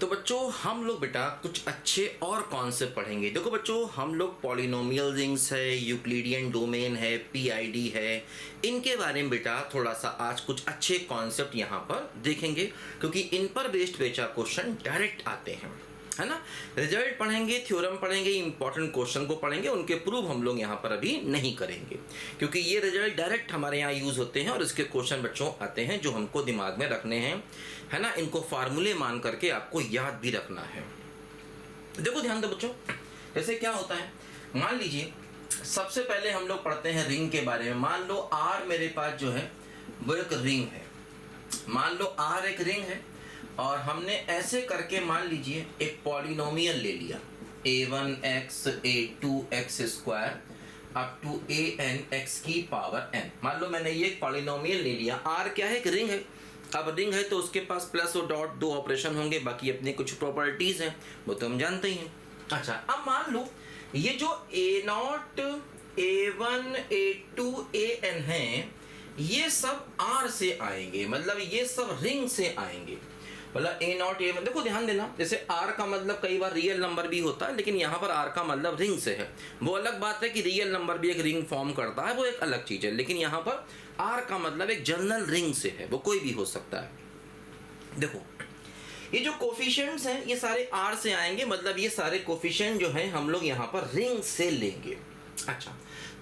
तो बच्चों हम लोग बेटा कुछ अच्छे और कॉन्सेप्ट पढ़ेंगे। देखो बच्चों, हम लोग पॉलिनोमियल रिंग्स है, यूक्लिडियन डोमेन है, पीआईडी है, इनके बारे में बेटा थोड़ा सा आज कुछ अच्छे कॉन्सेप्ट यहाँ पर देखेंगे, क्योंकि इन पर बेस्ड बेटा क्वेश्चन डायरेक्ट आते हैं, है ना। रिजल्ट पढ़ेंगे, थ्योरम पढ़ेंगे, इंपॉर्टेंट क्वेश्चन को पढ़ेंगे, उनके प्रूफ हम लोग यहाँ पर अभी नहीं करेंगे, क्योंकि ये रिजल्ट डायरेक्ट हमारे यहाँ यूज होते हैं और इसके क्वेश्चन बच्चों आते हैं जो हमको दिमाग में रखने हैं, है ना। इनको फार्मूले मान करके आपको याद भी रखना है। देखो ध्यान दो बच्चों, जैसे क्या होता है, मान लीजिए सबसे पहले हम लोग पढ़ते हैं रिंग के बारे में। मान लो आर मेरे पास जो है वो एक रिंग है, मान लो आर एक रिंग है और हमने ऐसे करके मान लीजिए एक पॉलिनोमियल ले लिया a1x a2x square up to an(x) की पावर n। मान लो मैंने ये पॉलिनोमियल ले लिया, r क्या है, एक रिंग है। अब रिंग है तो उसके पास प्लस और डॉट दो ऑपरेशन होंगे, बाकी अपने कुछ प्रॉपर्टीज हैं वो तो हम जानते ही हैं। अच्छा, अब मान लो ये जो a0 a1 a2 an है ये सब r से आएंगे, मतलब ये सब रिंग से आएंगे, मतलब a0 a1। देखो ध्यान देना, जैसे r का मतलब कई बार रियल नंबर भी होता है, लेकिन यहाँ पर r का मतलब रिंग से है। वो अलग बात है कि रियल नंबर भी एक रिंग फॉर्म करता है, वो एक अलग चीज है, लेकिन यहाँ पर r का मतलब एक जनरल रिंग से है, वो कोई भी हो सकता है। देखो ये जो कोफिशिएंट्स हैं ये सारे r से आएंगे, मतलब ये सारे कोफिशिएंट जो हैं हम लोग यहाँ पर रिंग से लेंगे। अच्छा,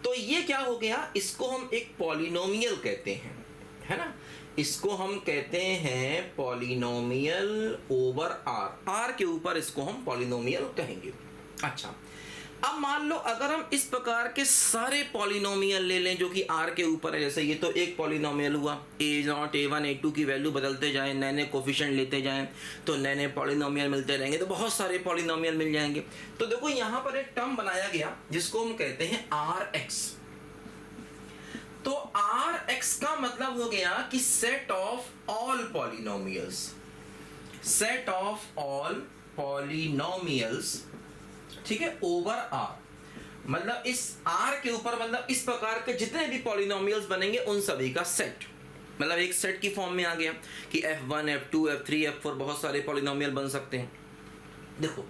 तो ये क्या हो गया, इसको हम एक पॉलिनोमियल कहते हैं, है ना। इसको हम कहते हैं पॉलिनोमियल ओवर आर, आर के ऊपर इसको हम पॉलिनोमियल कहेंगे। अच्छा, अब मान लो अगर हम इस प्रकार के सारे पॉलिनोमियल ले लें जो कि आर के ऊपर है, जैसे ये तो एक पॉलिनोमियल हुआ, a0 a1 a2 की वैल्यू बदलते जाएं, नए नए कोफिशिएंट लेते जाएं तो नए नए पॉलिनोमियल मिलते रहेंगे, तो बहुत सारे पॉलिनोमियल मिल जाएंगे। तो देखो यहाँ पर एक टर्म बनाया गया जिसको हम कहते हैं rx। तो rx का मतलब हो गया कि set of all polynomials, set of all polynomials, ठीक है, ओवर आर। मतलब इस r के ऊपर, मतलब इस प्रकार के जितने भी पॉलिनोमियल्स बनेंगे उन सभी का सेट, मतलब एक सेट की फॉर्म में आ गया कि f1 f2 f3 f4 बहुत सारे पॉलिनोमियल बन सकते हैं। देखो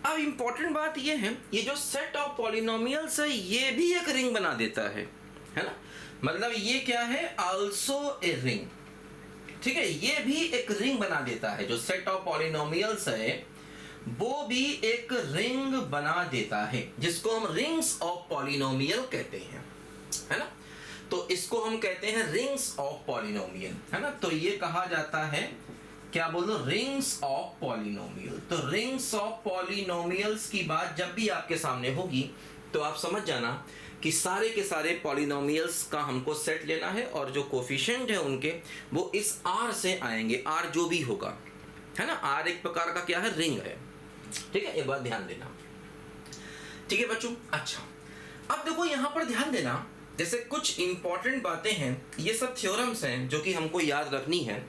अब इंपॉर्टेंट बात ये है, ये जो सेट ऑफ पॉलिनोमियल्स है ये भी एक रिंग बना देता है ना। मतलब ये क्या है, आल्सो ए रिंग, ठीक है, ये भी एक रिंग बना देता है। जो सेट ऑफ पॉलिनोमियल्स है वो भी एक रिंग बना देता है, जिसको हम रिंग्स ऑफ पॉलिनोमियल कहते हैं, है ना। तो इसको हम कहते हैं रिंग्स ऑफ पॉलिनोमियल, है ना। तो ये कहा जाता है, क्या बोलो, रिंग्स ऑफ पॉलिनोमियल। तो रिंग्स ऑफ पॉलिनोमियल्स की बात जब भी आपके सामने होगी तो आप समझ जाना कि सारे के सारे पॉलिनोमियल्स का हमको सेट लेना है और जो कोफिशिएंट है उनके वो इस r से आएंगे, r जो भी होगा, है ना। r एक प्रकार का क्या है, रिंग है, ठीक है, एक बात ध्यान देना, ठीक है बच्चों। अच्छा, अब देखो यहाँ पर ध्यान देना, जैसे कुछ इंपॉर्टेंट बातें हैं, ये सब थ्योरम्स हैं जो कि हमको याद रखनी है।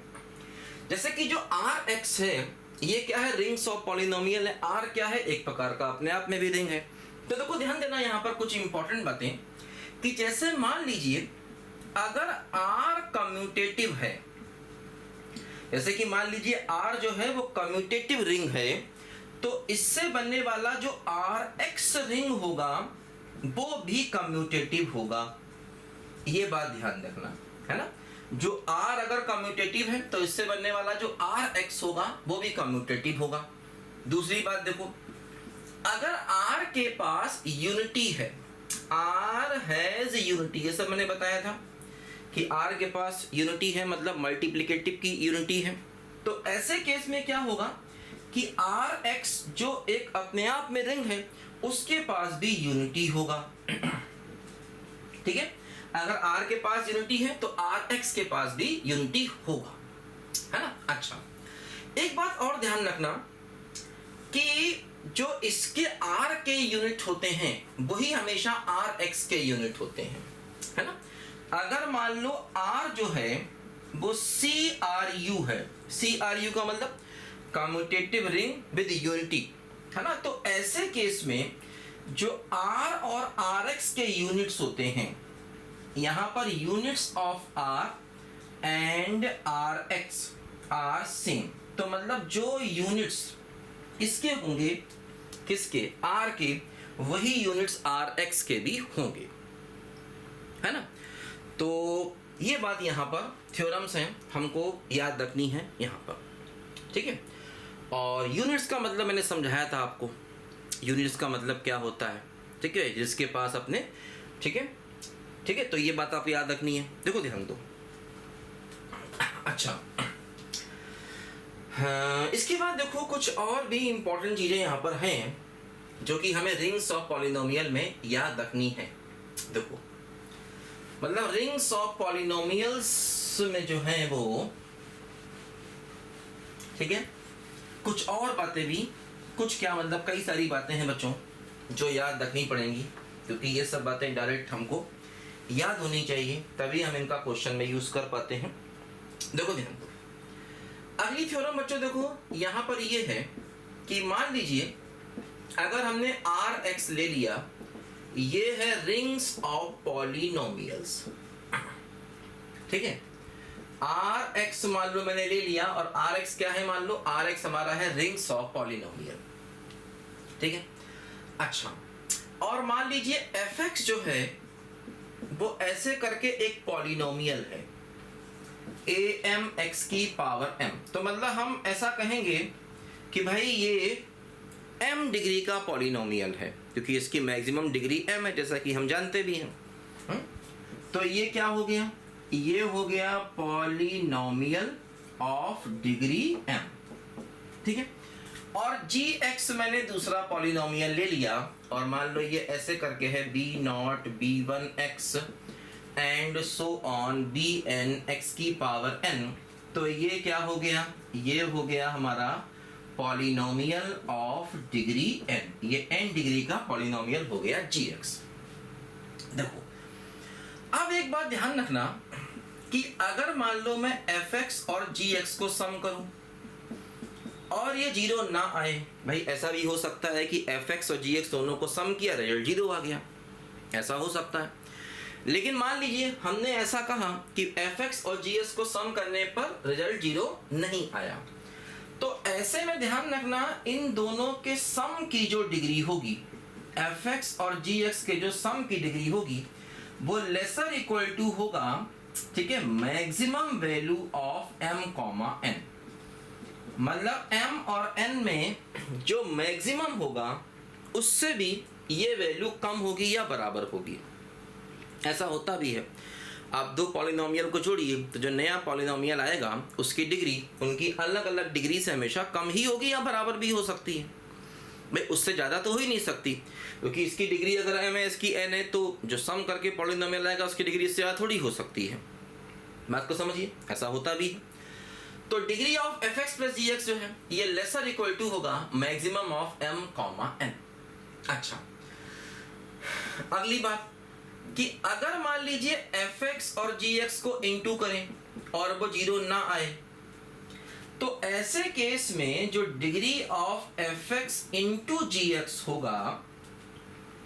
जैसे कि जो rx है ये क्या है, रिंग्स ऑफ पॉलिनोमियल है। r क्या है, एक प्रकार का अपने आप में भी रिंग है। तो देखो ध्यान देना यहाँ पर कुछ इंपॉर्टेंट बातें, कि जैसे मान लीजिए अगर r कम्यूटेटिव है, जैसे कि मान लीजिए r जो है वो कम्यूटेटिव रिंग है, तो इससे बनने वाला जो rx रिंग होगा वो भी कम्यूटेटिव होगा। ये बात ध्यान रखना, है ना। जो r अगर कम्यूटेटिव है तो इससे बनने वाला जो rx होगा वो भी कम्यूटेटिव होगा। दूसरी बात देखो, अगर r के पास यूनिटी है, r हैज यूनिटी, ये सब मैंने बताया था कि r के पास यूनिटी है, मतलब मल्टीप्लिकेटिव की यूनिटी है। तो ऐसे केस में क्या होगा कि rx जो एक अपने आप में रिंग है उसके पास भी यूनिटी होगा, ठीक है। अगर r के पास यूनिटी है तो rx के पास भी यूनिटी होगा, है ना। अच्छा, एक बात और ध्यान रखना कि जो इसके r के यूनिट होते हैं वही हमेशा rx के यूनिट होते हैं, है ना। अगर मान लो r जो है वो CRU है, CRU का मतलब कम्यूटेटिव रिंग विद यूनिटी, है ना। तो ऐसे केस में जो r और rx के यूनिट्स होते हैं, यहाँ पर units of r and rx are same, तो मतलब जो यूनिट्स इसके होंगे, किसके, आर के, वही यूनिट्स आर एक्स के भी होंगे, है ना। तो ये बात यहाँ पर थ्योरम्स हैं, हमको याद रखनी है यहाँ पर, ठीक है। और यूनिट्स का मतलब मैंने समझाया था आपको, यूनिट्स का मतलब क्या होता है, ठीक है, जिसके पास अपने, ठीक है, ठीक है। तो ये बात आप याद रखनी है। देखो ध्यान दो। अच्छा, हाँ, इसके बाद देखो कुछ और भी इंपॉर्टेंट चीज़ें यहाँ पर हैं जो कि हमें रिंग्स ऑफ पॉलिनोमियल में याद रखनी है। देखो मतलब रिंग्स ऑफ पॉलिनोमियल्स में जो है वो, ठीक है, कुछ और बातें भी, कुछ क्या मतलब कई सारी बातें हैं बच्चों जो याद रखनी पड़ेंगी, क्योंकि ये सब बातें डायरेक्ट हमको याद होनी चाहिए, तभी हम इनका क्वेश्चन में यूज कर पाते हैं। देखो ध्यान दो, अगली थ्योरम बच्चों देखो यहाँ पर ये है कि मान लीजिए अगर हमने आर एक्स ले लिया, ये है रिंग्स ऑफ पॉलिनोमियल्स, ठीक है। आर एक्स मान लो मैंने ले लिया, और आर एक्स क्या है मान लो, आर एक्स हमारा है रिंग्स ऑफ पॉलिनोमियल, ठीक है। अच्छा, और मान लीजिए एफ एक्स जो है वो ऐसे करके एक पॉलिनोमियल है, ए एम एक्स की पावर एम। तो मतलब हम ऐसा कहेंगे कि भाई ये m डिग्री का पॉलिनोमियल है, क्योंकि इसकी मैक्सिमम डिग्री m है, जैसा कि हम जानते भी हैं। तो ये क्या हो गया, ये हो गया पॉलिनोमियल ऑफ डिग्री m, ठीक है। और gx मैंने दूसरा पॉलिनोमियल ले लिया, और मान लो ये ऐसे करके है b0 b1x and so on bn x की पावर n। तो ये क्या हो गया, ये हो गया हमारा पॉलिनोमियल ऑफ डिग्री n, ये n डिग्री का पॉलिनोमियल हो गया gx। देखो अब एक बात ध्यान रखना कि अगर मान लो मैं fx और gx को सम करूं और ये जीरो ना आए, भाई ऐसा भी हो सकता है कि fx और gx दोनों को सम किया, रिजल्ट जीरो आ गया, ऐसा हो सकता है। लेकिन मान लीजिए हमने ऐसा कहा कि fx और gx को सम करने पर रिजल्ट जीरो नहीं आया, तो ऐसे में ध्यान रखना इन दोनों के सम की जो डिग्री होगी, fx और gx के जो सम की डिग्री होगी, वो लेसर इक्वल टू होगा, ठीक है, maximum value of m comma n। मतलब m और n में जो मैक्सिमम होगा उससे भी ये वैल्यू कम होगी या बराबर होगी, ऐसा होता भी है। आप दो पॉलिनोमियल को जोड़िए तो जो नया पॉलिनोमियल आएगा उसकी डिग्री उनकी अलग अलग डिग्री से हमेशा कम ही होगी या बराबर भी हो सकती है, भाई उससे ज़्यादा तो हो ही नहीं सकती, क्योंकि इसकी डिग्री अगर m है, इसकी n है, तो जो सम करके पॉलिनोमियल आएगा उसकी डिग्री इससे ज़्यादा थोड़ी हो सकती है। बात को समझिए, ऐसा होता भी है। तो degree of fx plus gx जो है ये लेसर इक्वल टू होगा maximum of m comma n। अच्छा, अगली बात कि अगर मान लीजिए fx और gx को इनटू करें और वो जीरो ना आए, तो ऐसे केस में जो degree of fx into gx होगा,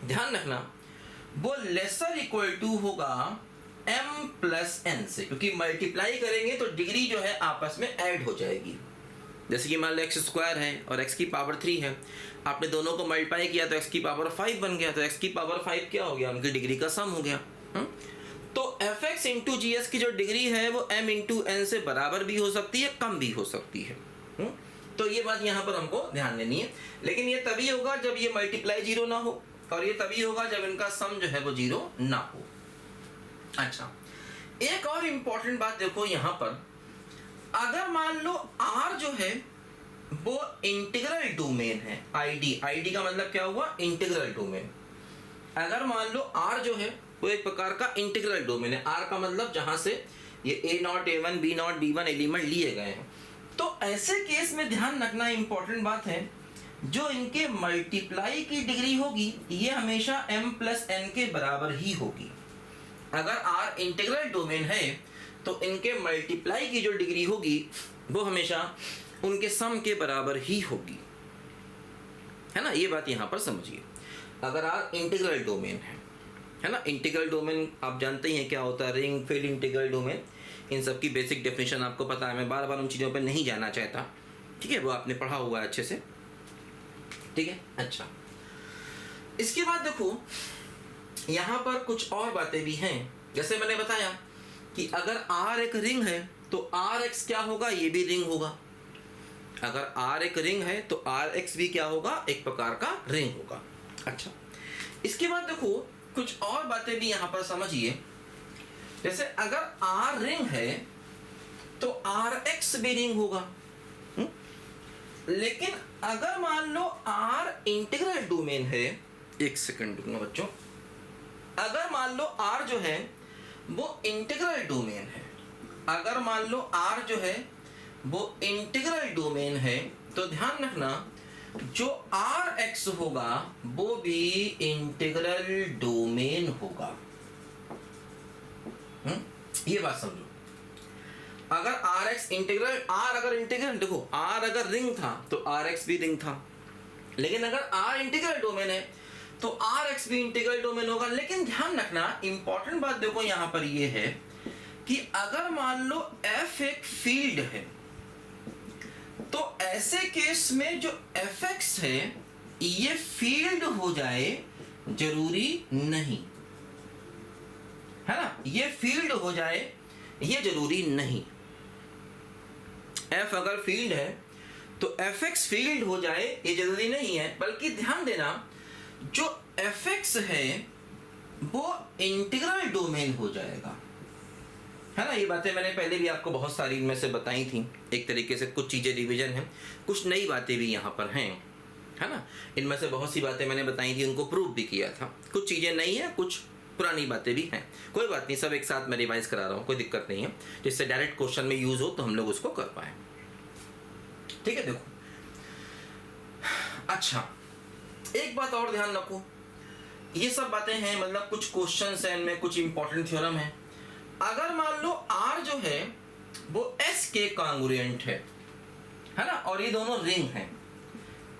ध्यान रखना, वो लेसर इक्वल टू होगा m प्लस n से, क्योंकि मल्टीप्लाई करेंगे तो डिग्री जो है आपस में ऐड हो जाएगी। जैसे कि मान लो x स्क्वायर है और x की पावर 3 है, आपने दोनों को मल्टीप्लाई किया तो x की पावर 5 बन गया, तो x की पावर 5 क्या हो गया, उनकी डिग्री का सम हो गया। तो fx इंटू gx की जो डिग्री है वो m इंटू n से बराबर भी हो सकती है, कम भी हो सकती है। तो ये बात यहाँ पर हमको ध्यान देनी है, लेकिन ये तभी होगा जब ये मल्टीप्लाई जीरो ना हो, और ये तभी होगा जब इनका सम जो है वो जीरो ना हो। अच्छा, एक और इम्पॉर्टेंट बात देखो यहाँ पर, अगर मान लो R जो है वो इंटीग्रल डोमेन है, ID का मतलब क्या हुआ, इंटीग्रल डोमेन। अगर मान लो R जो है वो एक प्रकार का इंटीग्रल डोमेन है, R का मतलब जहां से ये A0 A1 B0 B1 element लिए गए हैं, तो ऐसे केस में ध्यान रखना इंपॉर्टेंट बात है, जो इनके मल्टीप्लाई की डिग्री होगी ये हमेशा m प्लस n के बराबर ही होगी। अगर R इंटीग्रल डोमेन है तो इनके मल्टीप्लाई की जो डिग्री होगी वो हमेशा उनके सम के बराबर ही होगी, है ना। ये बात यहाँ पर समझिए, अगर R इंटीग्रल डोमेन है ना, इंटीग्रल डोमेन आप जानते ही हैं क्या होता है, रिंग, फील्ड, इंटीग्रल डोमेन, इन सब की बेसिक डेफिनेशन आपको पता है, मैं बार बार उन चीज़ों पर नहीं जाना चाहता, ठीक है, वो आपने पढ़ा हुआ है अच्छे से, ठीक है। अच्छा, इसके बाद देखो यहाँ पर कुछ और बातें भी हैं। जैसे मैंने बताया कि अगर R एक रिंग है तो Rx क्या होगा, ये भी रिंग होगा। अगर R एक रिंग है तो Rx भी क्या होगा, एक प्रकार का रिंग होगा। अच्छा, इसके बाद देखो कुछ और बातें भी यहाँ पर समझिए। जैसे अगर R रिंग है तो Rx भी रिंग होगा। लेकिन अगर मान लो R इंटीग्रल डोमेन है, एक सेकंड दूंगा बच्चों, अगर मान लो R जो है वो इंटीग्रल डोमेन है, अगर मान लो R जो है वो इंटीग्रल डोमेन है, तो ध्यान रखना जो Rx होगा वो भी इंटीग्रल डोमेन होगा। ये बात समझो। अगर Rx इंटीग्रल, R अगर इंटीग्रल, देखो R अगर रिंग था तो Rx भी रिंग था, लेकिन अगर R इंटीग्रल डोमेन है तो Rx भी इंटीग्रल डोमेन होगा। लेकिन ध्यान रखना, इंपॉर्टेंट बात देखो यहां पर ये है कि अगर मान लो f एक फील्ड है तो ऐसे केस में जो fx है ये फील्ड हो जाए जरूरी नहीं है ना, ये फील्ड हो जाए ये जरूरी नहीं। f अगर फील्ड है तो fx फील्ड हो जाए ये जरूरी नहीं है, बल्कि ध्यान देना जो fx है वो इंटीग्रल डोमेन हो जाएगा, है ना। ये बातें मैंने पहले भी आपको बहुत सारी इनमें से बताई थी। एक तरीके से कुछ चीजें रिवीजन हैं, कुछ नई बातें भी यहाँ पर हैं, है ना। इनमें से बहुत सी बातें मैंने बताई थी, उनको प्रूव भी किया था। कुछ चीजें नई हैं, कुछ पुरानी बातें भी हैं, कोई बात नहीं, सब एक साथ मैं रिवाइज करा रहा हूँ, कोई दिक्कत नहीं है, जिससे डायरेक्ट क्वेश्चन में यूज हो तो हम लोग उसको कर पाए, ठीक है। देखो अच्छा, एक बात और ध्यान रखो, ये सब बातें हैं, मतलब कुछ क्वेश्चंस हैं इनमें, कुछ इंपॉर्टेंट थ्योरम है। अगर मान लो R जो है वो S के कॉन्ग्रुएंट है ना, और ये दोनों रिंग हैं,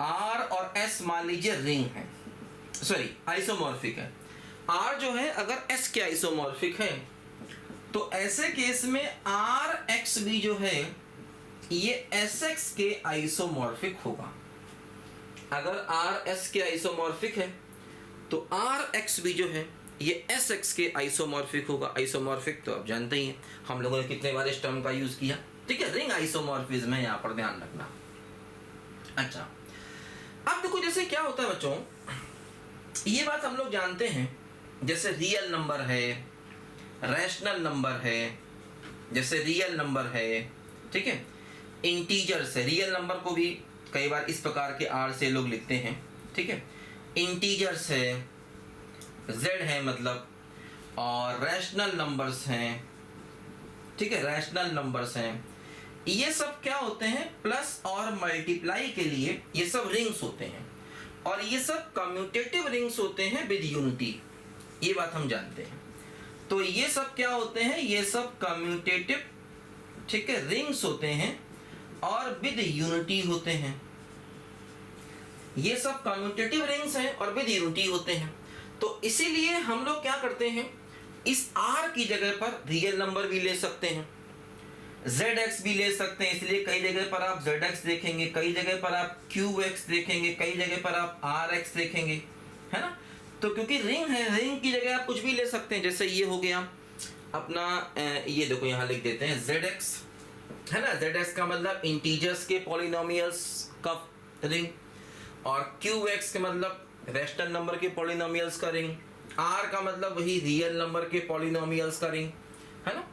R और S मान लीजिए रिंग है, सॉरी आइसोमॉर्फिक है। R जो है अगर S के आइसोमॉर्फिक है तो ऐसे केस में Rx भी जो है ये Sx के आइसोमॉर्फिक होगा। अगर Rs के आइसोमॉर्फिक है तो Rx भी जो है ये Sx के आइसोमॉर्फिक होगा। आइसोमॉर्फिक तो आप जानते ही हैं, हम लोगों ने कितने बार इस टर्म का यूज किया, ठीक है। रिंग आइसोमॉर्फिज्म है, यहाँ पर ध्यान रखना। अच्छा, अब देखो जैसे क्या होता है बच्चों, ये बात हम लोग जानते हैं, जैसे रियल नंबर है, रैशनल नंबर है, जैसे रियल नंबर है, ठीक है, इंटीजर्स है। रियल नंबर को भी कई बार इस प्रकार के R से लोग लिखते हैं, ठीक है। इंटीजर्स है, Z है मतलब, और रैशनल नंबर्स हैं, ठीक है, रैशनल नंबर्स हैं। ये सब क्या होते हैं, प्लस और मल्टीप्लाई के लिए ये सब रिंग्स होते हैं, और ये सब कम्यूटेटिव रिंग्स होते हैं विद यूनिटी, ये बात हम जानते हैं। तो ये सब क्या होते हैं, ये सब कम्यूटेटिव, ठीक है, रिंग्स होते हैं और विद यूनिटी होते हैं। ये सब कम्यूटेटिव रिंग्स हैं और विद यूनिटी होते हैं। तो इसीलिए हम लोग क्या करते हैं, इस R की जगह पर रियल नंबर भी ले सकते हैं, ZX भी ले सकते हैं, इसलिए कई जगह पर आप ZX देखेंगे, कई जगह पर आप QX देखेंगे, कई जगह पर आप RX देखेंगे, है ना। तो क्योंकि रिंग है, रिंग की जगह आप कुछ भी ले सकते हैं। जैसे ये हो गया अपना, ये देखो यहाँ लिख देते हैं ZX, है ना। ZX का मतलब इंटीजर्स के पॉलिनोमियल्स का रिंग, और QX के मतलब रैशनल नंबर के पॉलिनोमियल्स का रिंग, R का मतलब वही रियल नंबर के पॉलिनोमियल्स का रिंग, है ना।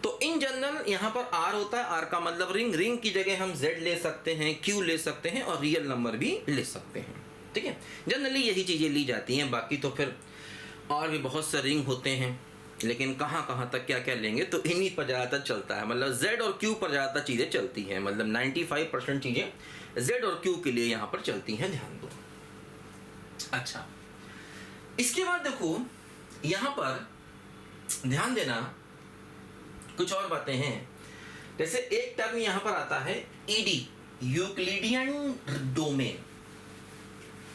तो इन जनरल यहाँ पर R होता है, R का मतलब रिंग, रिंग की जगह हम Z ले सकते हैं, Q ले सकते हैं और रियल नंबर भी ले सकते हैं, ठीक है। जनरली यही चीज़ें ली जाती हैं, बाकी तो फिर और भी बहुत से रिंग होते हैं, लेकिन कहाँ कहाँ तक क्या क्या लेंगे, तो इन्हीं पर ज़्यादातर चलता है। मतलब Z और Q पर ज़्यादातर चीज़ें चलती हैं, मतलब 95% चीज़ें Z और Q के लिए यहाँ पर चलती हैं, ध्यान दो। अच्छा, इसके बाद देखो यहाँ पर ध्यान देना, कुछ और बातें हैं। जैसे एक टर्म यहाँ पर आता है ED, यूक्लिडियन डोमेन,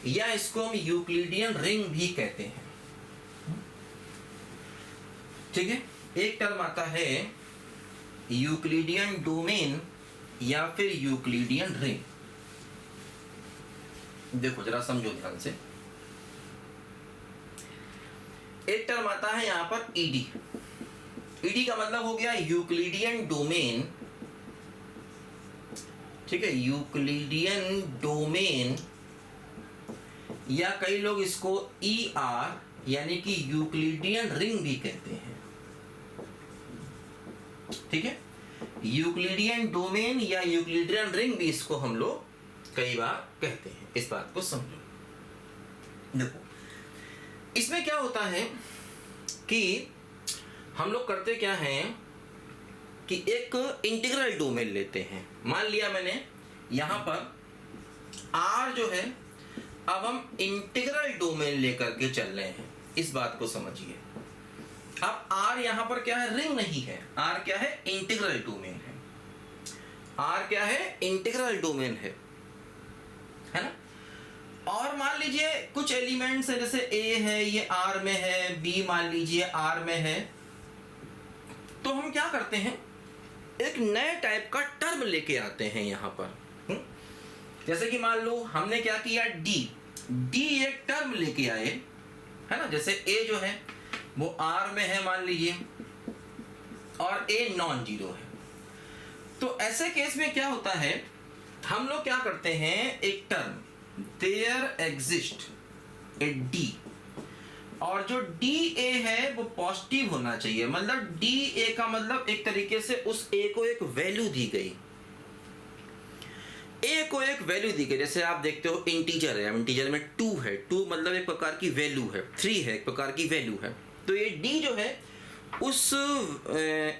या इसको हम यूक्लिडियन रिंग भी कहते हैं, ठीक है। एक टर्म आता है यूक्लिडियन डोमेन या फिर यूक्लिडियन रिंग। देखो जरा समझो ध्यान से, एक टर्म आता है यहां पर ईडी। ईडी का मतलब हो गया यूक्लिडियन डोमेन, ठीक है, यूक्लिडियन डोमेन, या कई लोग इसको ई आर यानी कि यूक्लिडियन रिंग भी कहते हैं, ठीक है। यूक्लिडियन डोमेन या यूक्लिडियन रिंग भी इसको हम लोग कई बार कहते हैं, इस बात को समझो। देखो इसमें क्या होता है कि हम लोग करते क्या हैं कि एक इंटीग्रल डोमेन लेते हैं। मान लिया मैंने यहां पर R जो है, अब हम इंटीग्रल डोमेन लेकर के चल रहे हैं, इस बात को समझिए। अब R यहां पर क्या है, रिंग नहीं है, R क्या है, इंटीग्रल डोमेन है। R क्या है, इंटीग्रल डोमेन है ना। और मान लीजिए कुछ एलिमेंट्स है, जैसे A है ये R में है, B मान लीजिए R में है, तो हम क्या करते हैं, एक नए टाइप का टर्म लेके आते हैं यहां पर। जैसे कि मान लो हमने क्या किया, D एक टर्म लेके आए, है ना। जैसे A जो है वो R में है मान लीजिए, और A नॉन जीरो है। तो ऐसे केस में क्या होता है, हम लोग क्या करते हैं, एक term there exist a D, और जो DA है वो पॉजिटिव होना चाहिए। मतलब DA का मतलब एक तरीके से उस A को एक वैल्यू दी गई, A को एक वैल्यू दी गई। जैसे आप देखते हो इंटीजर है, इंटीजर में 2 है, 2 मतलब एक प्रकार की वैल्यू है, 3 है एक प्रकार की वैल्यू है। तो ये D जो है उस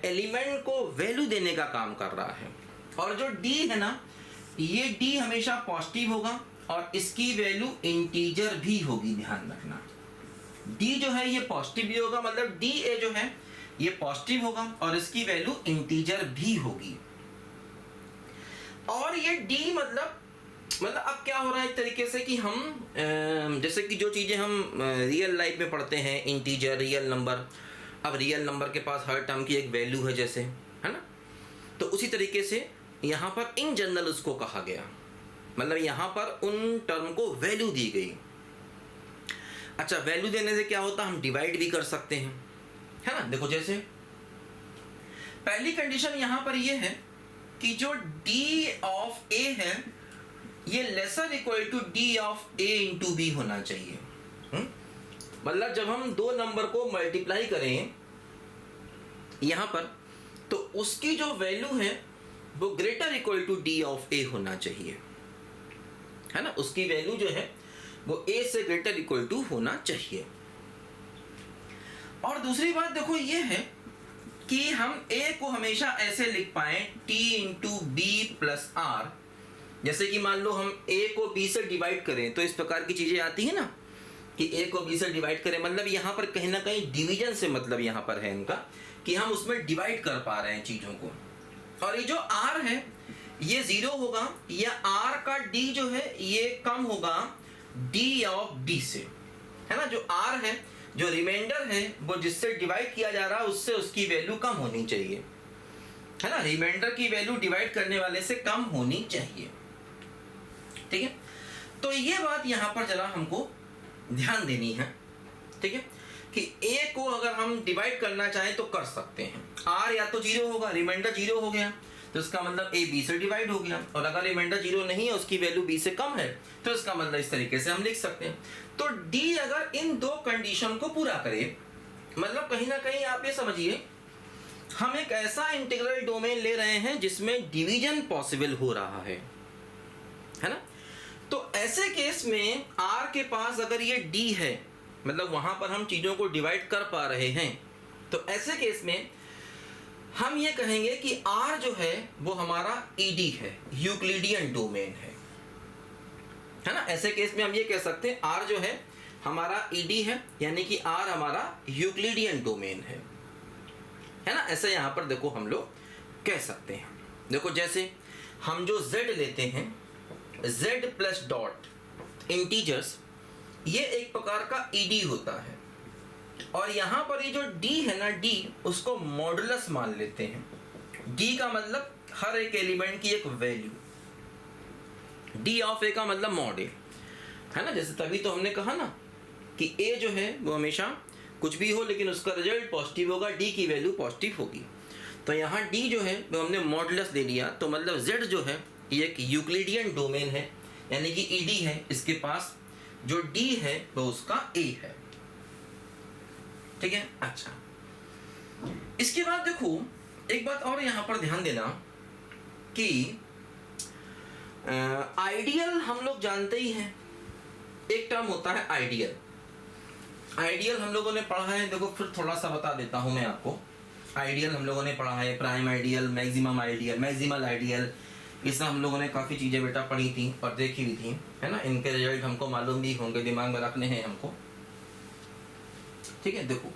एलिमेंट को वैल्यू देने का काम कर रहा है। और जो D है ना, ये D हमेशा पॉजिटिव होगा और इसकी वैल्यू इंटीजर भी होगी, ध्यान रखना। D जो है ये पॉजिटिव भी होगा, मतलब DA जो है ये पॉजिटिव होगा और इसकी वैल्यू इंटीजर भी होगी। और ये D मतलब अब क्या हो रहा है, एक तरीके से कि हम जैसे कि जो चीजें हम रियल लाइफ में पढ़ते हैं, इंटीजर, रियल नंबर, अब रियल नंबर के पास हर टर्म की एक वैल्यू है जैसे, है ना। तो उसी तरीके से यहाँ पर इन जनरल उसको कहा गया, मतलब यहाँ पर उन टर्म को वैल्यू दी गई। अच्छा, वैल्यू देने से क्या होता है, हम डिवाइड भी कर सकते हैं, है ना। देखो जैसे पहली कंडीशन यहाँ पर ये है कि जो D ऑफ A है ये lesser equal to D of A into B होना चाहिए। मतलब जब हम दो नंबर को मल्टीप्लाई करें यहां पर, तो उसकी जो वैल्यू है वो greater equal to D of A होना चाहिए, है ना। उसकी वैल्यू जो है वो A से ग्रेटर इक्वल टू होना चाहिए। और दूसरी बात देखो ये है कि हम A को हमेशा ऐसे लिख पाए T into B plus R। जैसे कि मान लो हम A को B से डिवाइड करें, तो इस प्रकार की चीजें आती है ना कि A को B से डिवाइड करें, मतलब यहाँ पर कहीं ना कहीं डिवीजन से मतलब यहाँ पर है इनका कि हम उसमें डिवाइड कर पा रहे हैं चीजों को। और ये जो R है ये 0 होगा, या R का D जो है ये कम होगा D ऑफ B से, है ना। जो R है, जो रिमाइंडर है, वो जिससे डिवाइड किया जा रहा है उससे उसकी वैल्यू कम होनी चाहिए, है ना। रिमाइंडर की वैल्यू डिवाइड करने वाले से कम होनी चाहिए, ठीक है। तो ये बात यहाँ पर जरा हमको ध्यान देनी है, ठीक है, कि A को अगर हम डिवाइड करना चाहें तो कर सकते हैं। R या तो 0 होगा, रिमाइंडर 0 हो गया तो इसका मतलब A B से डिवाइड हो गया, और अगर रिमाइंडर 0 नहीं है, उसकी वैल्यू B से कम है, तो इसका मतलब इस तरीके से हम लिख सकते हैं। तो D अगर इन दो कंडीशन को पूरा करे, मतलब कहीं ना कहीं आप ये समझिए हम एक ऐसा इंटीग्रल डोमेन ले रहे हैं जिसमें डिवीजन पॉसिबल हो रहा है ना। तो ऐसे केस में R के पास अगर ये D है, मतलब वहां पर हम चीजों को डिवाइड कर पा रहे हैं, तो ऐसे केस में हम ये कहेंगे कि R जो है वो हमारा ED है, यूक्लिडियन डोमेन है ना। ऐसे केस में हम ये कह सकते हैं R जो है हमारा ED है, यानी कि R हमारा यूक्लिडियन डोमेन है ना। ऐसे यहां पर देखो हम लोग कह सकते हैं। देखो जैसे हम जो Z लेते हैं, Z प्लस डॉट इंटीजर्स, ये एक प्रकार का ED होता है, और यहां पर ये जो D है ना, D उसको मॉडुलस मान लेते हैं। D का मतलब हर एक एलिमेंट की एक वैल्यू। डी ऑफ ए का मतलब मॉड ए, है ना। जैसे तभी तो हमने कहा ना कि ए जो है वो हमेशा कुछ भी हो लेकिन उसका रिजल्ट पॉजिटिव होगा, डी की वैल्यू पॉजिटिव होगी। तो यहाँ डी जो है वो हमने मॉडुलस दे दिया, तो मतलब जेड जो है ये एक यूक्लिडियन डोमेन है, यानी कि ईडी है, इसके पास जो डी है वो उसका ए है, ठीक है। अच्छा, इसके बाद देखो एक बात और यहाँ पर ध्यान देना कि आइडियल हम लोग जानते ही हैं, एक टर्म होता है आइडियल। आइडियल हम लोगों ने पढ़ा है, देखो फिर थोड़ा सा बता देता हूं मैं आपको। आइडियल हम लोगों ने पढ़ा है, prime ideal, maximum ideal, maximal ideal, ये सब हम लोगों ने काफ़ी चीज़ें बेटा पढ़ी थी और देखी भी थी, है ना। इनके रिजल्ट हमको मालूम भी होंगे, दिमाग में रखने हैं हमको, ठीक है। देखो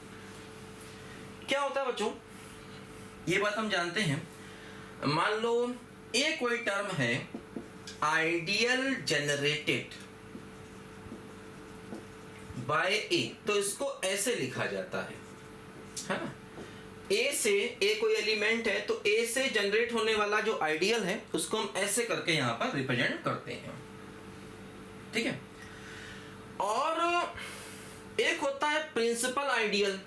क्या होता है बच्चों, ये बात हम जानते हैं। मान लो एक कोई टर्म है आइडियल जनरेटेड बाय ए, तो इसको ऐसे लिखा जाता है ना। ए से, ए कोई एलिमेंट है तो ए से जनरेट होने वाला जो आइडियल है उसको हम ऐसे करके यहां पर रिप्रेजेंट करते हैं, ठीक है। और एक होता है प्रिंसिपल आइडियल।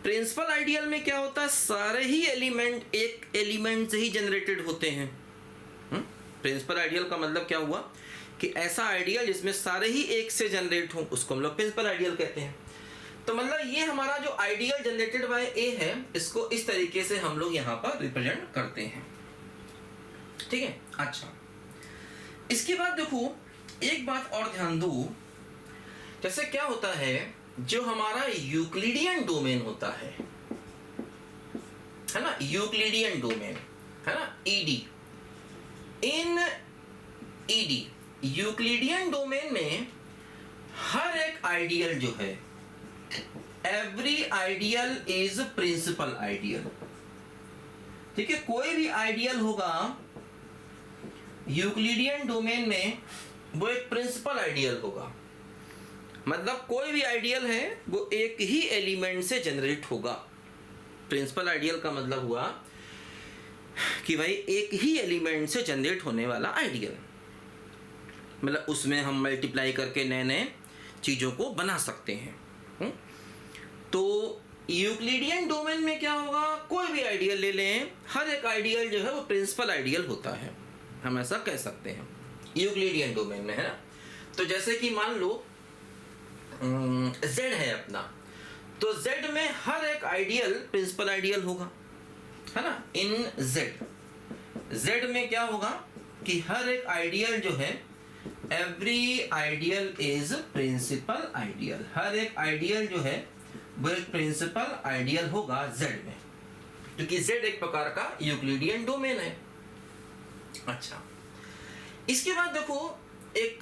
प्रिंसिपल आइडियल में क्या होता है, सारे ही एलिमेंट एक एलिमेंट से ही जनरेटेड होते हैं। प्रिंसिपल आइडियल का मतलब क्या हुआ कि ऐसा आइडियल जिसमें सारे ही एक से जनरेट हो, उसको हम लोग प्रिंसिपल आइडियल कहते हैं। तो मतलब ये हमारा जो आइडियल जनरेटेड बाय ए है, इसको इस तरीके से हम लोग यहाँ पर रिप्रेजेंट करते हैं, ठीक है। अच्छा, इसके बाद देखो एक बात और ध्यान दो, जैसे क्या होता है जो हमारा यूक्लिडियन डोमेन होता है ना, यूक्लिडियन डोमेन, है ना, ईडी। इन ईडी यूक्लिडियन डोमेन में हर एक आइडियल जो है, every ideal is principal ideal, ठीक है। कोई भी आइडियल होगा यूक्लिडियन डोमेन में वो एक प्रिंसिपल आइडियल होगा, मतलब कोई भी आइडियल है वो एक ही एलिमेंट से जनरेट होगा। प्रिंसिपल आइडियल का मतलब हुआ कि भाई एक ही एलिमेंट से जनरेट होने वाला आइडियल, मतलब उसमें हम मल्टीप्लाई करके नए नए चीज़ों को बना सकते हैं। तो यूक्लिडियन डोमेन में क्या होगा, कोई भी आइडियल ले लें, हर एक आइडियल जो है वो प्रिंसिपल आइडियल होता है, हम ऐसा कह सकते हैं यूक्लिडियन डोमेन में, है ना। तो जैसे कि मान लो z है अपना, तो z में हर एक आइडियल प्रिंसिपल आइडियल होगा, है ना। इन z में क्या होगा कि हर एक आइडियल जो है, every ideal is principal ideal, हर एक आइडियल जो है वो एक प्रिंसिपल आइडियल होगा z में, क्योंकि z एक प्रकार का यूक्लिडियन डोमेन है। अच्छा, इसके बाद देखो एक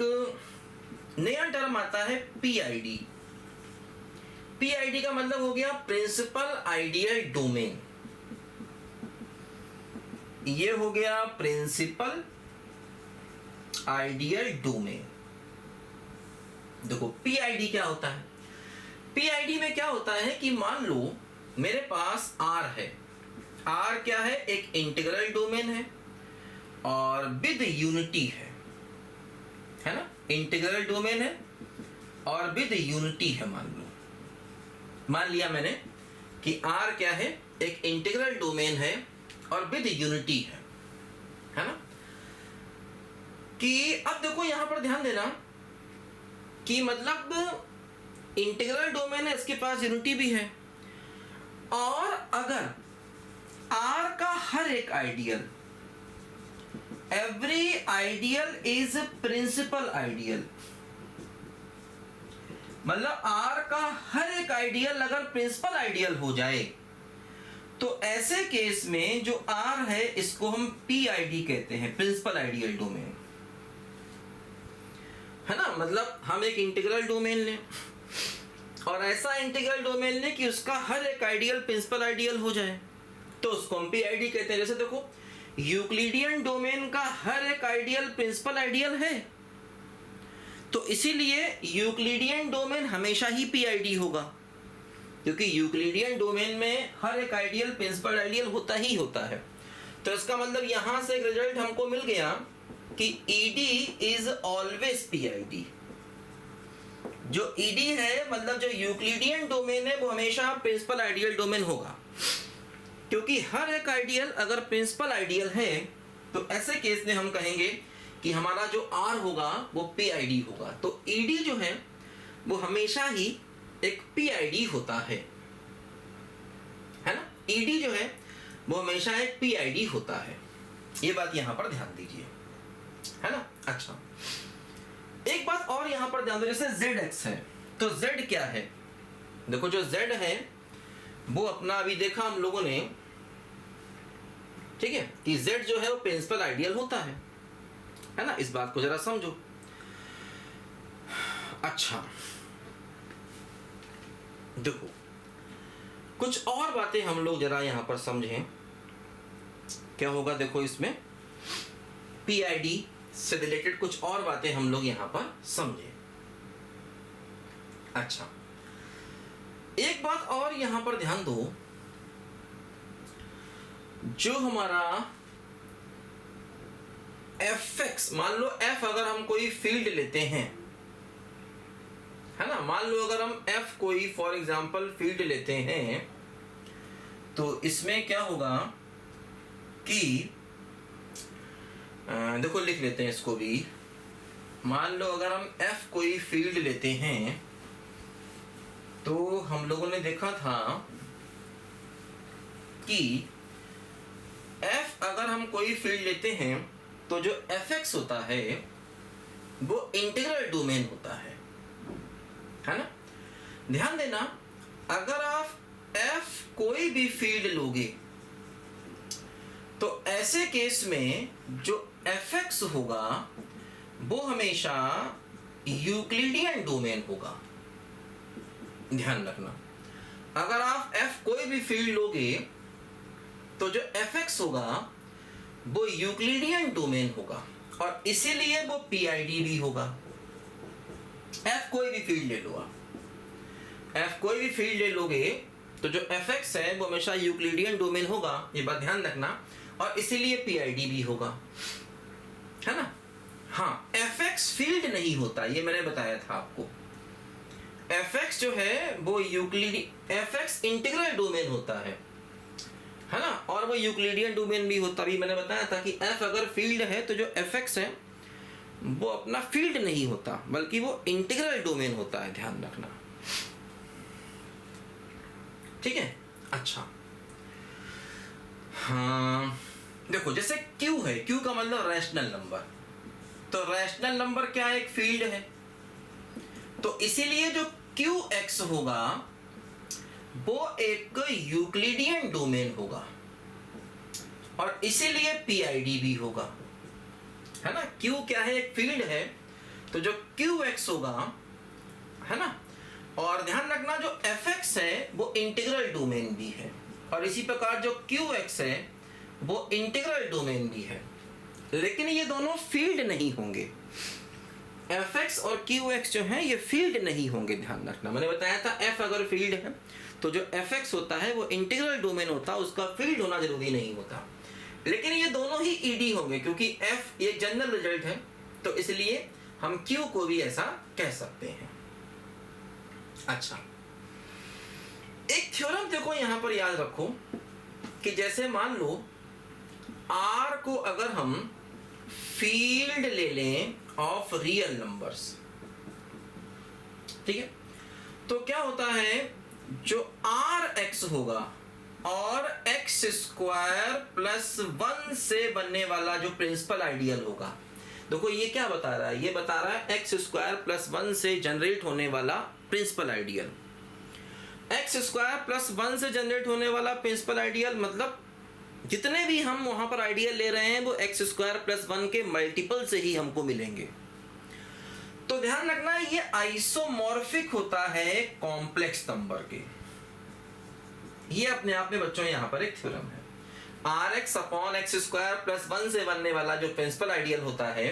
नया टर्म आता है पीआईडी। पीआईडी का मतलब हो गया प्रिंसिपल आइडियल डोमेन, ये हो गया प्रिंसिपल आइडियल डोमेन। देखो पीआईडी क्या होता है, पीआईडी में क्या होता है कि मान लो मेरे पास आर है, आर क्या है, एक इंटीग्रल डोमेन है और विद यूनिटी है ना, इंटीग्रल डोमेन है और विद यूनिटी है। मान लिया मैंने कि आर क्या है, एक इंटीग्रल डोमेन है और विद यूनिटी है ना। कि अब देखो यहां पर ध्यान देना कि मतलब इंटीग्रल डोमेन है, इसके पास यूनिटी भी है, और अगर आर का हर एक ideal, every ideal is principal ideal, मतलब आर का हर एक आइडियल अगर प्रिंसिपल आइडियल हो जाए, तो ऐसे केस में जो आर है इसको हम पीआईडी कहते हैं, प्रिंसिपल आइडियल डोमेन, है ना। मतलब हम एक इंटीग्रल डोमेन लें और ऐसा इंटीग्रल डोमेन लें कि उसका हर एक आइडियल प्रिंसिपल आइडियल हो जाए, तो उसको हम पीआईडी कहते हैं। जैसे देखो यूक्लिडियन डोमेन का हर एक आइडियल प्रिंसिपल आइडियल है, तो इसीलिए यूक्लिडियन डोमेन हमेशा ही पीआईडी होगा, क्योंकि यूक्लिडियन डोमेन में हर एक आइडियल प्रिंसिपल आइडियल होता ही होता है। तो इसका मतलब यहां से एक रिजल्ट हमको मिल गया कि ईडी इज ऑलवेज पीआईडी। जो ईडी है मतलब जो यूक्लिडियन डोमेन है वो हमेशा प्रिंसिपल आइडियल डोमेन होगा, क्योंकि हर एक आइडियल अगर प्रिंसिपल आइडियल है तो ऐसे केस में हम कहेंगे कि हमारा जो आर होगा वो पीआईडी होगा। तो ईडी जो है वो हमेशा ही एक पीआईडी होता है ना। ईडी जो है वो हमेशा एक पीआईडी होता है, ये बात यहां पर ध्यान दीजिए, है ना। अच्छा, एक बात और यहां पर ध्यान दो, जैसे ZX है तो Z क्या है? देखो जो Z है वो अपना अभी देखा हम लोगों ने, ठीक है, कि Z जो है वो प्रिंसिपल आइडियल होता है ना। इस बात को जरा समझो। अच्छा देखो कुछ और बातें हम लोग जरा यहां पर समझें, क्या होगा। देखो इसमें पीआईडी से रिलेटेड कुछ और बातें हम लोग यहां पर समझें। अच्छा, एक बात और यहां पर ध्यान दो, जो हमारा fx, मान लो f अगर हम कोई फील्ड लेते हैं, है ना, मान लो अगर हम f कोई फॉर एग्जांपल फील्ड लेते हैं तो इसमें क्या होगा कि देखो लिख लेते हैं इसको भी। मान लो अगर हम f कोई फील्ड लेते हैं तो हम लोगों ने देखा था कि f अगर हम कोई फील्ड लेते हैं तो जो fx होता है वो इंटीग्रल डोमेन होता है ना। ध्यान देना, अगर आप f कोई भी फील्ड लोगे तो ऐसे केस में जो fx होगा वो हमेशा यूक्लिडियन डोमेन होगा। ध्यान रखना, अगर आप f कोई भी फील्ड लोगे तो जो fx होगा वो यूक्लिडियन डोमेन होगा और इसीलिए वो पीआईडी भी होगा। f कोई भी फील्ड ले लो आप, f कोई भी फील्ड ले लोगे तो जो fx है वो हमेशा यूक्लिडियन डोमेन होगा, ये बात ध्यान रखना, और इसीलिए पीआईडी भी होगा, है ना। हाँ, fx फील्ड नहीं होता, ये मैंने बताया था आपको। fx जो है वो fx इंटीग्रल डोमेन होता है ना, और वो यूक्लिडियन डोमेन भी होता, भी मैंने बताया था कि f अगर फील्ड है तो जो fx है वो अपना फील्ड नहीं होता बल्कि वो इंटीग्रल डोमेन होता है, ध्यान रखना, ठीक है। अच्छा हाँ, देखो जैसे q है, q का मतलब रैशनल नंबर, तो रैशनल नंबर क्या है? एक फील्ड है, तो इसीलिए जो qx होगा वो एक यूक्लिडियन डोमेन होगा और इसीलिए पीआईडी भी होगा, है ना। q क्या है? एक फील्ड है, तो जो qx होगा, है ना, और ध्यान रखना जो fx है वो इंटीग्रल डोमेन भी है और इसी प्रकार जो qx है वो इंटीग्रल डोमेन भी है, लेकिन ये दोनों फील्ड नहीं होंगे। fx और qx जो है ये फील्ड नहीं होंगे, ध्यान रखना। मैंने बताया था f अगर फील्ड है तो जो fx होता है वो इंटीग्रल डोमेन होता है, उसका फील्ड होना जरूरी नहीं होता, लेकिन ये दोनों ही ed होंगे क्योंकि f ये जनरल रिजल्ट है, तो इसलिए हम q को भी ऐसा कह सकते हैं। अच्छा, एक थ्योरम देखो यहां पर याद रखो कि जैसे मान लो r को अगर हम फील्ड ले लें ऑफ रियल नंबर्स, ठीक है, तो क्या होता है, जो rx होगा और x स्क्वायर प्लस 1 से बनने वाला जो प्रिंसिपल आइडियल होगा, देखो ये क्या बता रहा है, ये बता रहा है x स्क्वायर प्लस 1 से जनरेट होने वाला principal ideal. x square plus 1 से जनरेट होने वाला प्रिंसिपल आइडियल मतलब जितने भी हम वहां पर आइडियल ले रहे हैं वो x स्क्वायर प्लस 1 के मल्टीपल से ही हमको मिलेंगे। तो ध्यान रखना ये आइसोमॉर्फिक होता है कॉम्प्लेक्स नंबर के, ये अपने आप में बच्चों यहां पर एक थ्योरम है। rx upon x square plus 1 से बनने वाला जो प्रिंसिपल आइडियल होता है,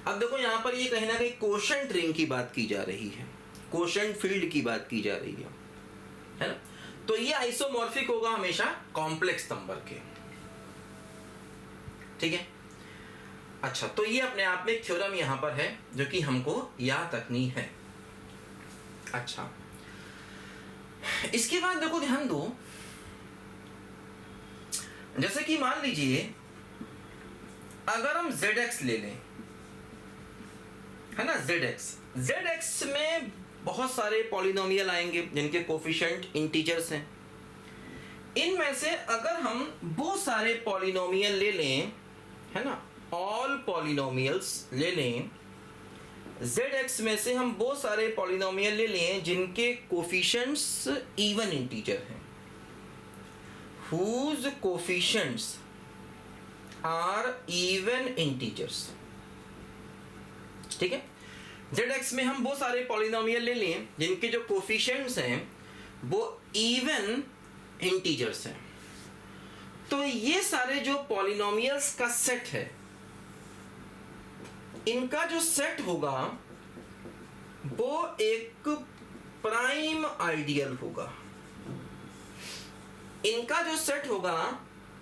अब देखो यहां पर ये कहीं ना कहीं कोशेंट रिंग की बात की जा रही है, कोशेंट फील्ड की बात की जा रही है ना, तो ये आइसोमॉर्फिक होगा हमेशा कॉम्प्लेक्स नंबर के। ठीक है। अच्छा, तो ये अपने आप में एक थ्योरम यहाँ पर है जो कि हमको याद रखनी है। अच्छा, इसके बाद देखो ध्यान दो, जैसे कि मान लीजिए अगर हम zx ले लें, है ना, zx में बहुत सारे पॉलिनोमियल आएंगे जिनके कोफिशिएंट इंटीजर्स हैं। इनमें से अगर हम वो सारे पॉलिनोमियल ले लें, है ना, ऑल पॉलिनोमियल्स ले लें, zx में से हम वो सारे पॉलिनोमियल ले लें जिनके कोफिशिएंट्स इवन इंटीजर हैं, whose coefficients are even integers, ठीक है। zx में हम वो सारे पॉलिनोमियल ले लें जिनके जो कोफिशिएंट्स हैं वो इवन इंटीजर्स हैं। तो ये सारे जो पॉलिनोमियल्स का सेट है, इनका जो सेट होगा वो एक प्राइम आइडियल होगा। इनका जो सेट होगा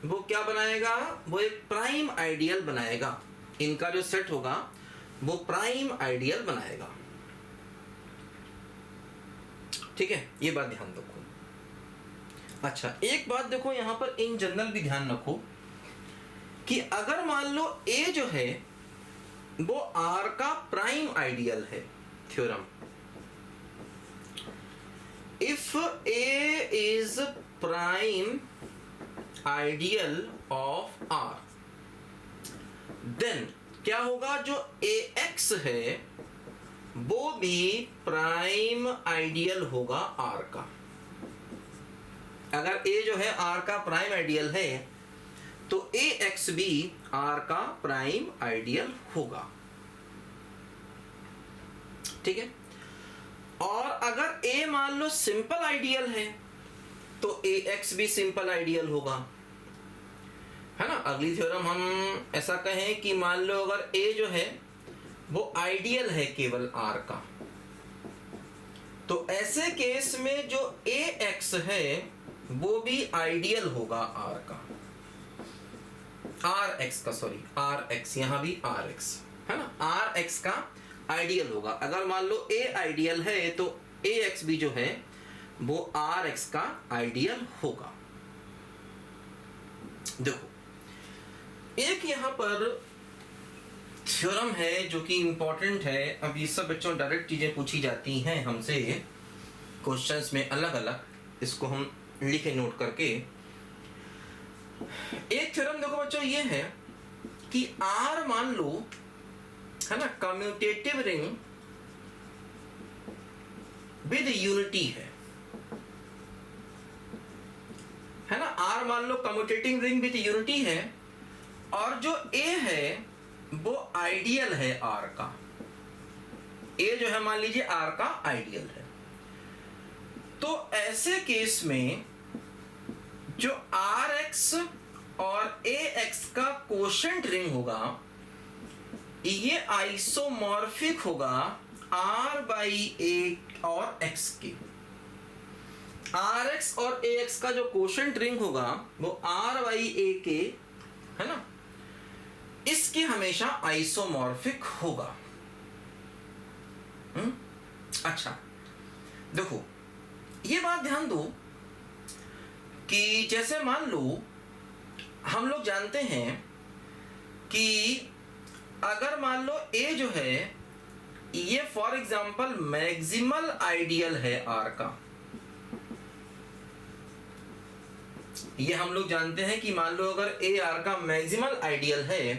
वो क्या बनाएगा, वो एक प्राइम आइडियल बनाएगा। इनका जो सेट होगा वो प्राइम आइडियल बनाएगा, ठीक है। ये बात ध्यान रखो। अच्छा, एक बात देखो यहां पर इन जनरल भी ध्यान रखो कि अगर मान लो ए जो है वो आर का प्राइम आइडियल है, theorem, if A is prime ideal of R, then क्या होगा, जो ए एक्स है वो भी प्राइम आइडियल होगा आर का। अगर ए जो है आर का प्राइम आइडियल है तो ए एक्स भी आर का प्राइम आइडियल होगा, ठीक है। और अगर ए मान लो सिंपल आइडियल है तो ए एक्स भी सिंपल आइडियल होगा, है ना। अगली थ्योरम हम ऐसा कहें कि मान लो अगर ए जो है वो आइडियल है केवल आर का, तो ऐसे केस में जो ए एक्स है वो भी आइडियल होगा आर का, आर एक्स का, सॉरी आर एक्स, यहां भी आर एक्स, है ना, आर एक्स का आइडियल होगा। अगर मान लो ए आइडियल है तो ए एक्स भी जो है वो आर एक्स का आइडियल होगा। देखो, एक यहां पर थ्योरम है जो कि इंपॉर्टेंट है। अब ये सब बच्चों डायरेक्ट चीजें पूछी जाती हैं हमसे क्वेश्चंस में अलग अलग, इसको हम लिखे नोट करके। एक थ्योरम देखो बच्चों ये है कि आर मान लो, है ना, कम्यूटेटिव रिंग विद यूनिटी है ना, आर मान लो कम्यूटेटिव रिंग विद यूनिटी है, और जो ए है वो आइडियल है आर का। ए जो है मान लीजिए आर का आइडियल है, तो ऐसे केस में जो आर एक्स और ए एक्स का कोशेंट रिंग होगा ये आइसोमॉर्फिक होगा आर बाई ए और एक्स के। आर एक्स और ए एक्स का जो कोशेंट रिंग होगा वो आर बाई ए के, है ना, इसके हमेशा आइसोमॉर्फिक होगा। अच्छा, देखो ये बात ध्यान दो कि जैसे मान लो हम लोग जानते हैं कि अगर मान लो ए जो है ये फॉर एग्जांपल मैक्सिमल आइडियल है आर का, ये हम लोग जानते हैं कि मान लो अगर ए आर का मैक्सिमल आइडियल है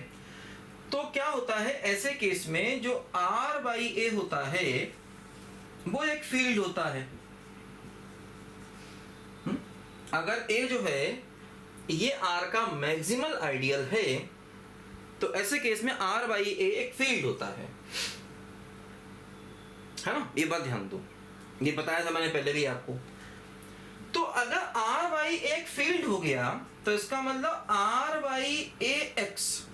तो क्या होता है ऐसे केस में जो आर बाई ए होता है वो एक फील्ड होता है। अगर ए जो है ये आर का मैक्सिमल आइडियल है तो ऐसे केस में आर बाई ए एक फील्ड होता है ना। ये बात ध्यान दो, ये बताया था मैंने पहले भी आपको। तो अगर आर बाई एक फील्ड हो गया तो इसका मतलब आर बाई ए एक्स,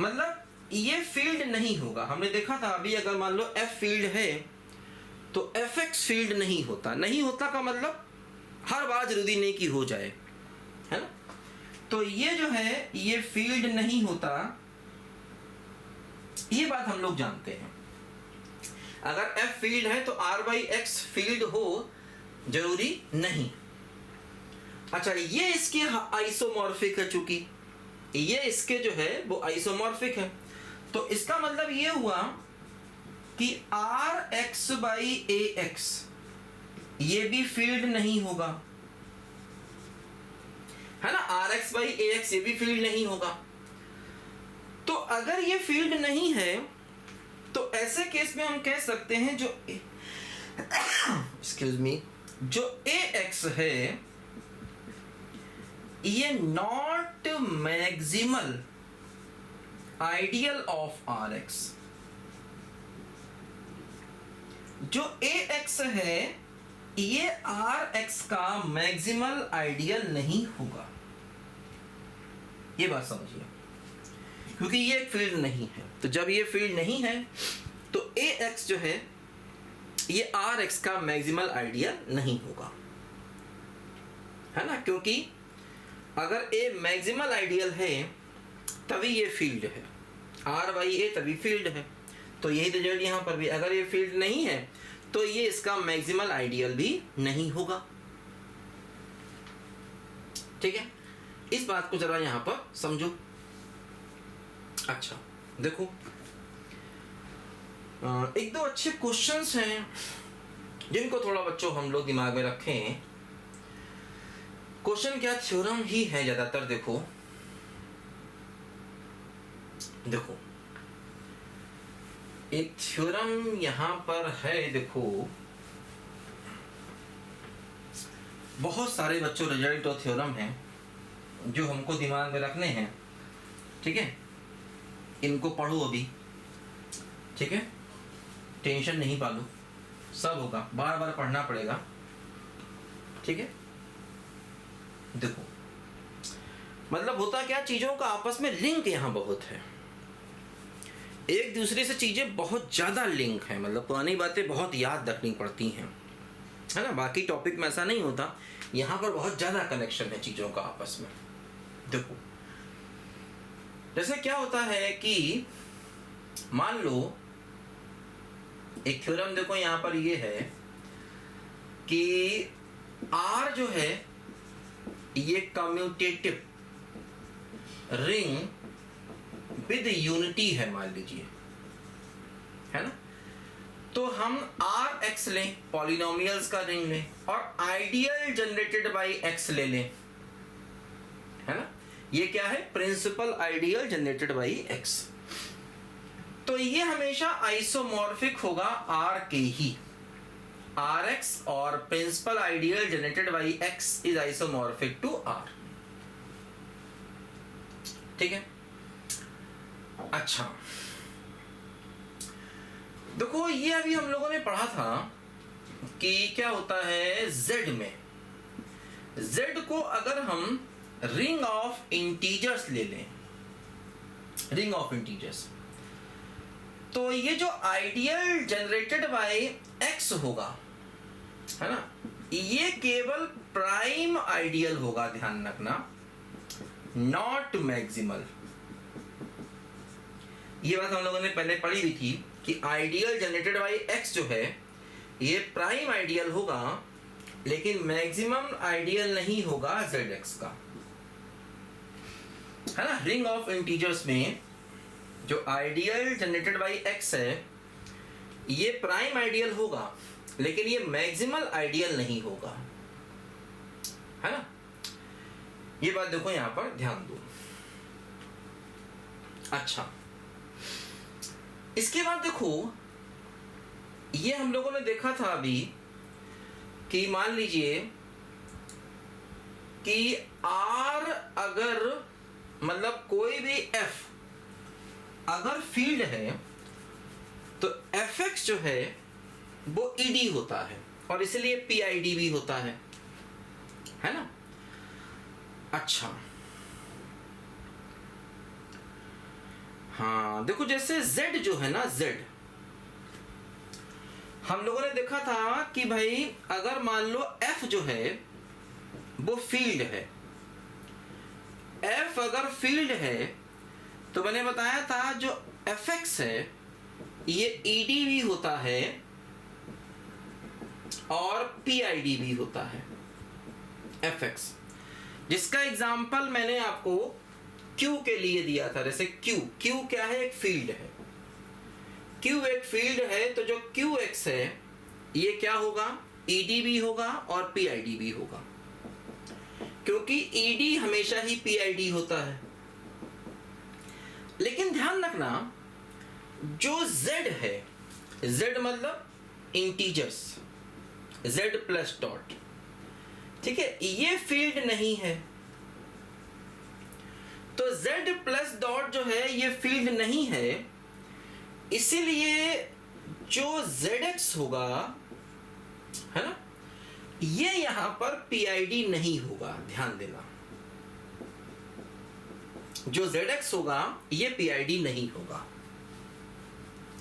मतलब ये फील्ड नहीं होगा। हमने देखा था अभी, अगर मान लो एफ फील्ड है तो एफ एक्स फील्ड नहीं होता। नहीं होता का मतलब हर बार जरूरी नहीं कि हो जाए, है ना। तो ये जो है ये फील्ड नहीं होता, ये बात हम लोग जानते हैं। अगर F फील्ड है तो R/X फील्ड हो जरूरी नहीं। अच्छा, ये इसके आइसोमॉर्फिक है, चूंकि ये इसके जो है वो आइसोमॉर्फिक है, तो इसका मतलब ये हुआ कि RX/AX ये भी फील्ड नहीं होगा, है ना। RX/AX ये भी फील्ड नहीं होगा। तो अगर ये फील्ड नहीं है तो ऐसे केस में हम कह सकते हैं जो एक्सक्यूज मी, जो AX है ये not maximal ideal of RX। जो AX है ये RX का मैक्सिमल आइडियल नहीं होगा, ये बात समझिए, क्योंकि ये फील्ड नहीं है। तो जब ये फील्ड नहीं है तो AX जो है ये RX का मैक्सिमल आइडियल नहीं होगा, है ना। क्योंकि अगर A मैक्सिमल आइडियल है तभी ये फील्ड है, R/A तभी फील्ड है। तो यही रिजल्ट यहां पर भी, अगर ये फील्ड नहीं है तो ये इसका मैक्सिमल आइडियल भी नहीं होगा। ठीक है, इस बात को जरा यहां पर समझो। अच्छा देखो, एक दो अच्छे क्वेश्चंस हैं जिनको थोड़ा बच्चों हम लोग दिमाग में रखें। क्वेश्चन क्या, थ्योरम ही है ज्यादातर। देखो देखो एक थ्योरम यहां पर है, देखो बहुत सारे बच्चों रिजल्ट और थ्योरम हैं जो हमको दिमाग में रखने हैं। ठीक है, इनको पढ़ो अभी, ठीक है, टेंशन नहीं पालो, सब होगा, बार बार पढ़ना पड़ेगा। ठीक है, देखो मतलब होता क्या, चीजों का आपस में लिंक यहां बहुत है, एक दूसरे से चीजें बहुत ज्यादा लिंक है, मतलब पुरानी बातें बहुत याद रखनी पड़ती हैं, है ना। बाकी टॉपिक में ऐसा नहीं होता, यहां पर बहुत ज्यादा कनेक्शन है चीजों का आपस में। देखो जैसे क्या होता है कि मान लो एक थ्योरम, देखो यहां पर ये है कि R जो है ये कम्यूटेटिव रिंग विद यूनिटी है, मान लीजिए, है ना। तो हम RX लें, पॉलिनोमियल्स का रिंग लें, और आइडियल जनरेटेड बाय X ले लें, है ना। ये क्या है, principal ideal generated by X। तो ये हमेशा आइसोमॉर्फिक होगा R के ही, RX और principal ideal generated by X is isomorphic to R। ठीक है, अच्छा देखो ये अभी हम लोगों ने पढ़ा था कि क्या होता है Z में, Z को अगर हम रिंग ऑफ इंटीजर्स ले लें, रिंग ऑफ इंटीजर्स, तो ये जो आइडियल जनरेटेड बाय X होगा, है ना, ये केवल प्राइम आइडियल होगा, ध्यान रखना, नॉट मैक्सिमल। ये बात हम लोगों ने पहले पढ़ी हुई थी कि आइडियल जनरेटेड बाय X जो है ये प्राइम आइडियल होगा, लेकिन मैक्सिमम आइडियल नहीं होगा ZX का, है ना। रिंग ऑफ इंटीजर्स में जो आइडियल जनरेटेड बाय X है ये प्राइम आइडियल होगा, लेकिन ये मैक्सिमल आइडियल नहीं होगा, है ना। ये बात देखो यहां पर ध्यान दो। अच्छा, इसके बाद देखो ये हम लोगों ने देखा था अभी कि मान लीजिए कि R अगर मतलब कोई भी F अगर फील्ड है तो Fx जो है वो ED होता है, और इसलिए PID भी होता है ना। अच्छा हाँ देखो, जैसे Z जो है ना, Z हम लोगों ने देखा था कि भाई अगर मान लो F जो है वो फील्ड है, F अगर फील्ड है तो मैंने बताया था जो Fx है ये ED भी होता है और PID भी होता है Fx, जिसका एग्जाम्पल मैंने आपको Q के लिए दिया था। जैसे Q क्या है? एक फील्ड है। Q एक फील्ड है तो जो Qx है ये क्या होगा? ED भी होगा और PID भी होगा, क्योंकि ED हमेशा ही PID होता है। लेकिन ध्यान रखना जो Z है, Z मतलब इंटीजर्स, Z प्लस डॉट, ठीक है, ये फील्ड नहीं है। तो Z प्लस डॉट जो है ये फील्ड नहीं है, इसीलिए जो ZX होगा, है ना, ये यहां पर PID नहीं होगा। ध्यान देना, जो ZX होगा ये PID नहीं होगा,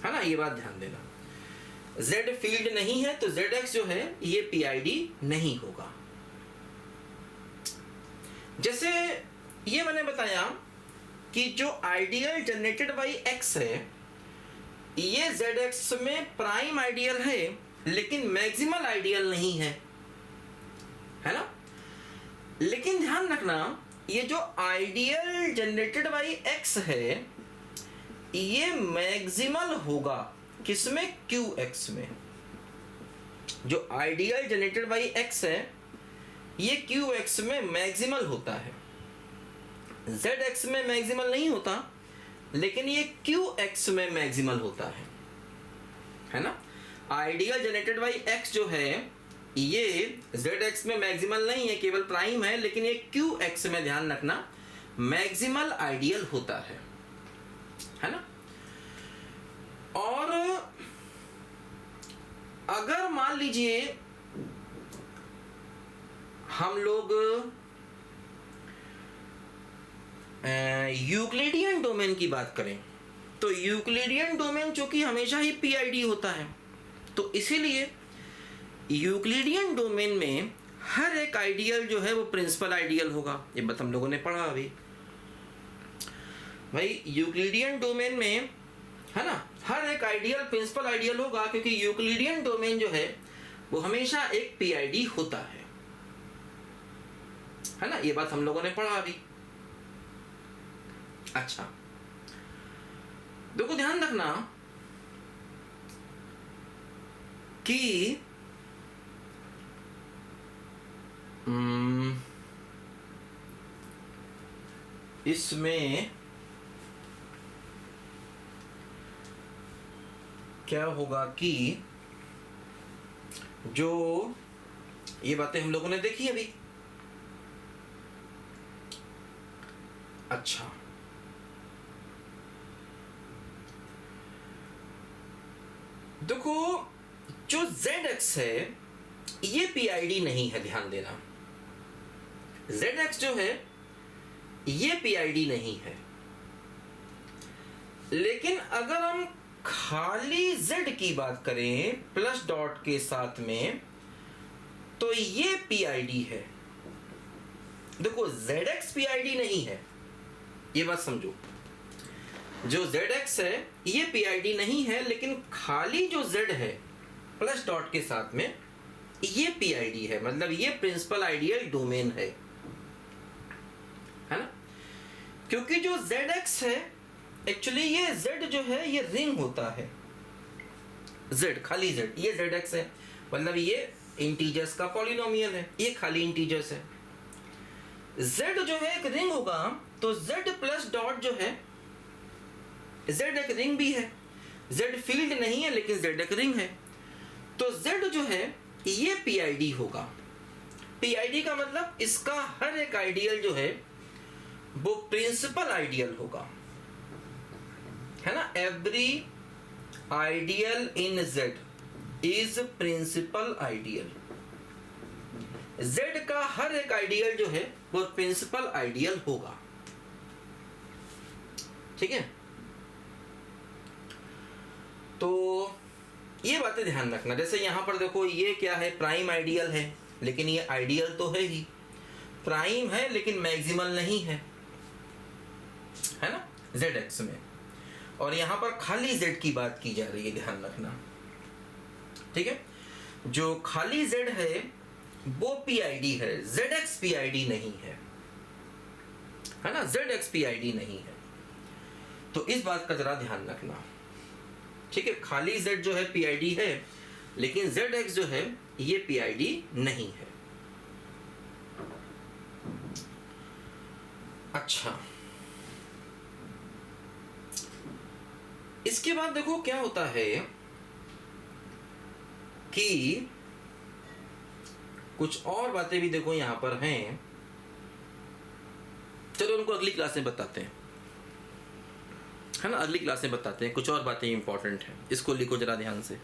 है ना, ये बात ध्यान देना। Z फील्ड नहीं है तो ZX जो है ये PID नहीं होगा। जैसे ये मैंने बताया कि जो आइडियल जनरेटेड बाई X है ये ZX में प्राइम आइडियल है लेकिन मैक्सिमल आइडियल नहीं है, है ना। लेकिन ध्यान रखना ये जो आइडियल जनरेटेड बाई X है ये मैक्सिमल होगा किसमें? QX में। जो आइडियल जनरेटेड बाई X है ये QX में मैक्सिमल होता है, ZX में मैक्सिमल नहीं होता, लेकिन ये QX में मैक्सिमल होता है ना। आइडियल जनरेटेड बाई X जो है ये ZX में मैक्सिमल नहीं है, केवल प्राइम है, लेकिन ये QX में, ध्यान रखना, मैक्सिमल आइडियल होता है ना। और अगर मान लीजिए हम लोग यूक्लिडियन डोमेन की बात करें तो यूक्लिडियन डोमेन चूंकि हमेशा ही PID होता है, तो इसीलिए यूक्लिडियन डोमेन में हर एक आइडियल जो है वो प्रिंसिपल आइडियल होगा। ये बात हम लोगों ने पढ़ा अभी भाई। यूक्लिडियन डोमेन में, है ना, हर एक आइडियल प्रिंसिपल आइडियल होगा, क्योंकि यूक्लिडियन डोमेन जो है वो हमेशा एक PID होता है ना। ये बात हम लोगों ने पढ़ा अभी। अच्छा, देखो ध्यान रखना कि इसमें क्या होगा कि जो ये बातें हम लोगों ने देखी अभी। अच्छा, देखो जो ZX है ये PID नहीं है, ध्यान देना। ZX जो है ये PID नहीं है, लेकिन अगर हम खाली Z की बात करें प्लस डॉट के साथ में तो ये PID है। देखो ZX PID नहीं है, ये बात समझो। जो ZX है ये PID नहीं है, लेकिन खाली जो Z है प्लस डॉट के साथ में ये PID है, मतलब ये प्रिंसिपल आइडियल डोमेन है ना। क्योंकि जो ZX है एक्चुअली ये Z जो है ये रिंग होता है। Z खाली Z, ये ZX है, मतलब ये इंटीजर्स का पॉलिनोमियल है, ये खाली इंटीजर्स है। Z जो है एक रिंग होगा तो Z प्लस डॉट जो है, Z एक रिंग भी है, Z फील्ड नहीं है लेकिन Z एक रिंग है, तो Z जो है ये PID होगा। PID का मतलब इसका हर एक आइडियल जो है वो प्रिंसिपल आइडियल होगा, है ना। Every ideal in Z is principal ideal. Z का हर एक आइडियल जो है वो प्रिंसिपल आइडियल होगा, ठीक है। तो ये बातें ध्यान रखना। जैसे यहां पर देखो ये क्या है, प्राइम आइडियल है, लेकिन ये आइडियल तो है ही, प्राइम है लेकिन मैक्सिमल नहीं है, है ना, जेड एक्स में, और यहाँ पर खाली जेड की बात की जा रही है, ध्यान रखना, ठीक है। जो खाली जेड है वो पीआईडी है, जेड एक्स पीआईडी नहीं है ना, जेड एक्स पीआईडी नहीं है। तो इस बात का जरा ध्यान रखना, ठीक है। खाली जेड जो है पीआईडी है, लेकिन जेड एक्स जो है ये पीआईडी नहीं है। अच्छा, इसके बाद देखो क्या होता है कि कुछ और बातें भी देखो यहां पर हैं, चलो उनको अगली क्लास में बताते हैं, है ना, अगली क्लास में बताते हैं। कुछ और बातें इंपॉर्टेंट हैं, इसको लिखो जरा ध्यान से।